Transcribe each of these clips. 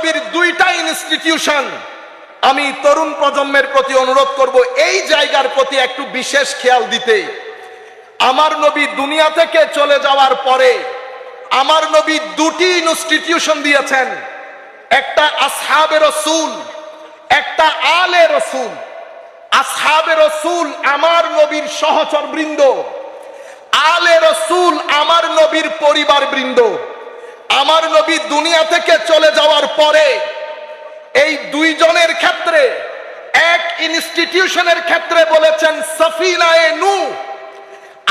নবীর দুইটা ইনস্টিটিউশন আমি তরুণ প্রজন্মের প্রতি অনুরোধ করব এই জায়গার প্রতি একটু বিশেষ খেয়াল দিতে। আমার নবী দুনিয়া থেকে চলে যাওয়ার পরে আমার নবী দুটি ইনস্টিটিউশন দিয়েছেন, একটা আসহাবে রাসূল, একটা আলে রাসূল। আসহাবে রাসূল আমার নবীর সহচর বৃন্দ, আলে রাসূল আমার নবীর পরিবার বৃন্দ। আমার নবী দুনিয়া থেকে চলে যাওয়ার পরে এই দুইজনের ক্ষেত্রে এক ইনস্টিটিউশনের ক্ষেত্রে বলেছেন সফিনায়ে নূহ,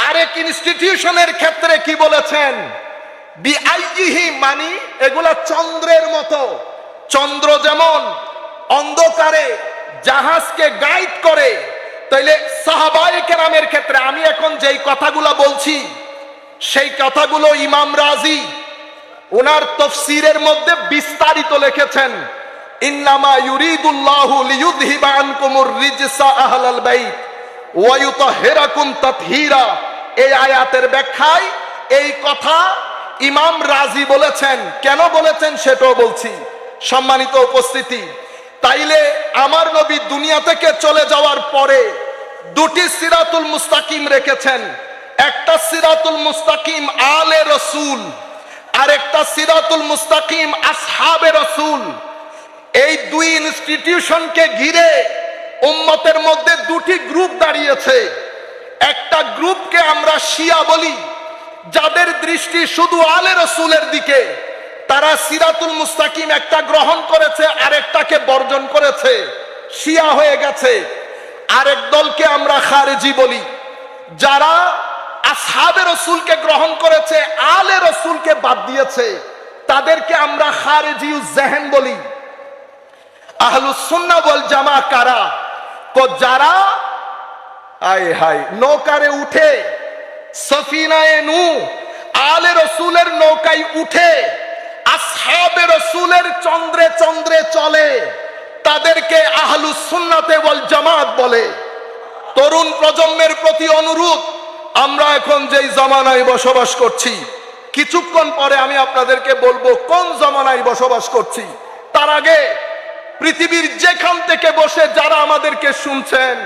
আরেক ইনস্টিটিউশনের ক্ষেত্রে কি বলেছেন বিআইহি, মানে এগুলা চন্দ্রের মতো। চন্দ্র যেমন অন্ধকারে জাহাজকে গাইড করে, তাইলে সাহাবায়ে কেরামের ক্ষেত্রে আমি এখন যেই কথাগুলো বলছি সেই কথাগুলো ইমাম রাজি ওনার তাফসীরের মধ্যে বিস্তারিত লিখেছেন। ইন্নামা ইউরিদুল্লাহু লিইয়ুযহিবা আনকুমুর রিজসা আহলাল বাইত ওয়া ইউতাহহিরাকুম তাতহীরা। এই আয়াতের ব্যাখ্যায় এই কথা ইমাম রাজি বলেছেন। কেন বলেছেন সেটাও বলছি। সম্মানিত উপস্থিতি, তাইলে আমার নবী দুনিয়া থেকে চলে যাওয়ার পরে দুটি সিরাতুল মুস্তাকিম রেখেছেন, একটা সিরাতুল মুস্তাকিম আলে রাসূল আর একটা সিরাতুল মুস্তাকিম আসহাবে রাসূল। এই দুই ইনস্টিটিউশনকে ঘিরে উম্মতের মধ্যে দুটি গ্রুপ দাঁড়িয়েছে। একটা গ্রুপকে আমরা শিয়া বলি, যাদের দৃষ্টি শুধু আলে রাসূলের দিকে, তারা সিরাতুল মুস্তাকিম একটা গ্রহণ করেছে আরেকটাকে বর্জন করেছে, শিয়া হয়ে গেছে। আরেক দলকে আমরা খারেজি বলি, যারা আসহাবে রাসূলকে গ্রহণ করেছে আলে রাসূলকে বাদ দিয়েছে, তাদেরকে আমরা খারেজিউজ জেহেন বলি। আহলুস সুন্নাহ ওয়াল জামা কারা? তো যারা নৌকারে উঠে সফিনায়ে নূহ আলে রাসূলের নৌকায় উঠে আসহাবে রাসূলের চন্দ্রে চন্দ্রে চলে, তাদেরকে আহলুস সুন্নাতে ওয়াল জামাত বলে। তরুণ প্রজন্মের প্রতি অনুরোধ, আমরা এখন যেই জামানায় বসবাস করছি, কিছুক্ষণ পরে আমি আপনাদেরকে বলবো কোন জামানায় বসবাস করছি। তার আগে পৃথিবীর যেখান থেকে বসে যারা আমাদেরকে শুনছেন,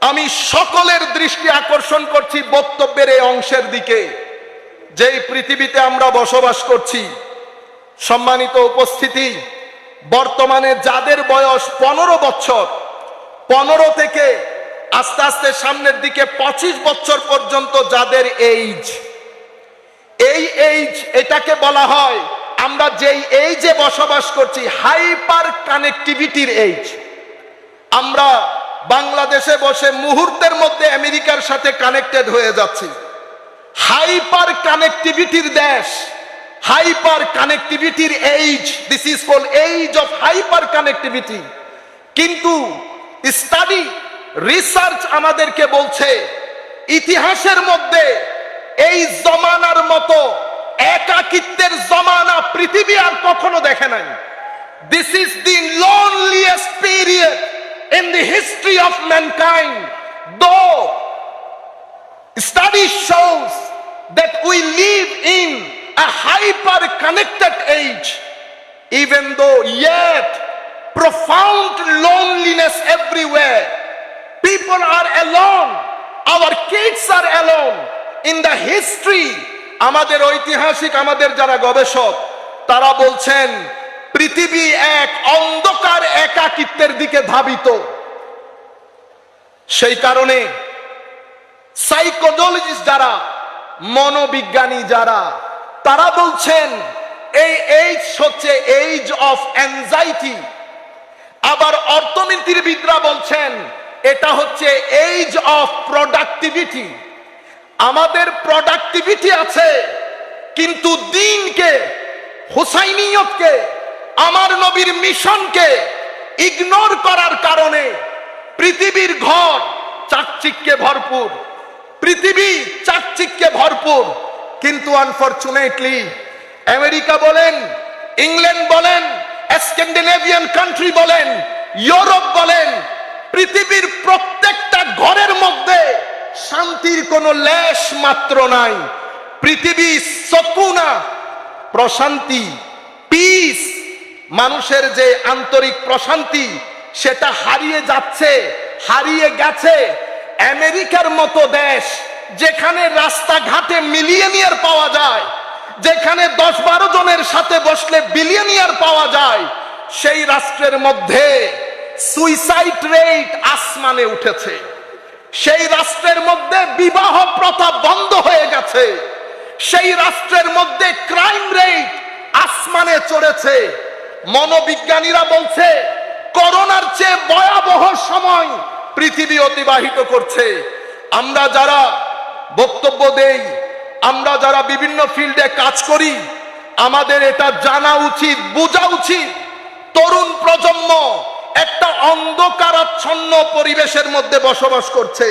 আমি সকলের দৃষ্টি আকর্ষণ করছি বক্তব্যের এই অংশের দিকে, যেই পৃথিবীতে আমরা বসবাস করছি। সম্মানিত উপস্থিতি, বর্তমানে যাদের বয়স 15 বছর, 15 থেকে আস্তে আস্তে সামনের দিকে 25 বছর পর্যন্ত যাদের এইজ, এই এইজ এটাকে বলা হয়, আমরা যেই এইজে বসবাস করছি হাইপার কানেক্টিভিটির এইজ। আমরা বাংলাদেশে বসে মুহূর্তের মধ্যে আমেরিকার সাথে কানেক্টেড হয়ে যাচ্ছি। হাইপার কানেক্টিভিটির দেশ, হাইপার কানেক্টিভিটির age, this is called age of hyper connectivity. কিন্তু স্টাডি রিসার্চ আমাদেরকে বলছে ইতিহাসের মধ্যে এই জমানার মতো একাকিত্বের জমানা পৃথিবী আর কখনো দেখে নাই। This is the loneliest period in the history of mankind. Though study shows that we live in a hyper connected age, even though yet profound loneliness everywhere, people are alone, our kids are alone. In the history, আমাদের ঐতিহাসিক, আমাদের যারা গবেষক, তারা বলছেন পৃথিবী এক অন্ধকার একাকিত্বের দিকে ধাবিত। সেই কারণে সাইকোলজিস্ট যারা, মনোবিজ্ঞানী যারা, তারা বলছেন এই এইজ হচ্ছে এইজ অফ অ্যাংজাইটি। আবার অর্থনীতিবিদরা বলছেন এটা হচ্ছে এইজ অফ প্রোডাক্টিভিটি। আমাদের প্রোডাক্টিভিটি আছে, কিন্তু দ্বীনকে, হুসাইনিয়তকে, আমার নবীর মিশনকে ইগনোর করার কারণে পৃথিবীর ঘর চাকচিক্যে ভরপুর, পৃথিবী চাকচিক্যে ভরপুর, কিন্তু আনফরচুনেটলি আমেরিকা বলেন, ইংল্যান্ড বলেন, স্ক্যান্ডিনেভিয়ান কান্ট্রি বলেন, ইউরোপ বলেন, পৃথিবীর প্রত্যেকটা ঘরের মধ্যে শান্তির কোনো লেশ মাত্র নাই। পৃথিবী সুকুনা, প্রশান্তি, পিস, মানুষের যে আন্তরিক প্রশান্তি সেটা হারিয়ে যাচ্ছে, হারিয়ে গেছে। আমেরিকার মতো দেশ, যেখানে রাস্তাঘাটে মিলিয়নিয়ার পাওয়া যায়, যেখানে 10-12 জনের সাথে বসলে বিলিয়নিয়ার পাওয়া যায়, সেই রাষ্ট্রের মধ্যে সুইসাইড রেট আসমানে উঠেছে। সেই রাষ্ট্রের মধ্যে বিবাহ প্রথা বন্ধ হয়ে গেছে। সেই রাষ্ট্রের মধ্যে ক্রাইম রেট আসমানে চড়েছে। মনোবিজ্ঞানীরা বলছে করোনার চেয়ে ভয়াবহ সময় পৃথিবী অতিবাহিত করছে। আমরা যারা বক্তব্য দেই, আমরা যারা বিভিন্ন ফিল্ডে কাজ করি, আমাদের এটা জানা উচিত, বোঝা উচিত, তরুণ প্রজন্ম একটা অন্ধকারাচ্ছন্ন পরিবেশের মধ্যে বসবাস করছে।